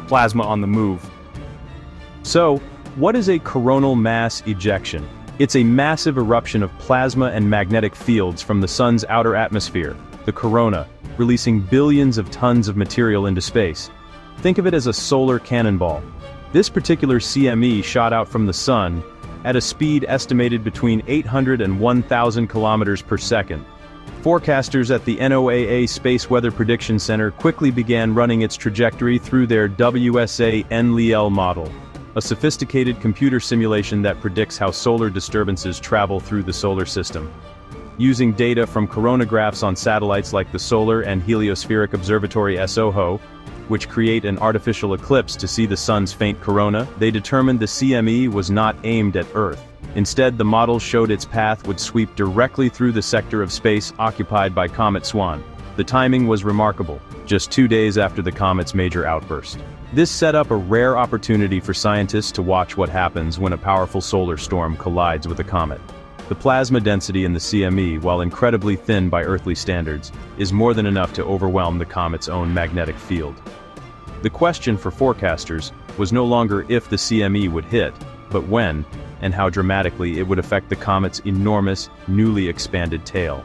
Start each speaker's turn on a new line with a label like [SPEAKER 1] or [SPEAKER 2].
[SPEAKER 1] plasma on the move. So, what is a coronal mass ejection? It's a massive eruption of plasma and magnetic fields from the sun's outer atmosphere, the corona, releasing billions of tons of material into space. Think of it as a solar cannonball. This particular CME shot out from the sun at a speed estimated between 800 and 1,000 kilometers per second. Forecasters at the NOAA Space Weather Prediction Center quickly began running its trajectory through their WSA-NLEL model, a sophisticated computer simulation that predicts how solar disturbances travel through the solar system. Using data from coronagraphs on satellites like the Solar and Heliospheric Observatory SOHO, which create an artificial eclipse to see the sun's faint corona, they determined the CME was not aimed at Earth. Instead, the model showed its path would sweep directly through the sector of space occupied by Comet Swan. The timing was remarkable, just 2 days after the comet's major outburst. This set up a rare opportunity for scientists to watch what happens when a powerful solar storm collides with a comet. The plasma density in the CME, while incredibly thin by earthly standards, is more than enough to overwhelm the comet's own magnetic field. The question for forecasters was no longer if the CME would hit, but when, and how dramatically it would affect the comet's enormous, newly expanded tail.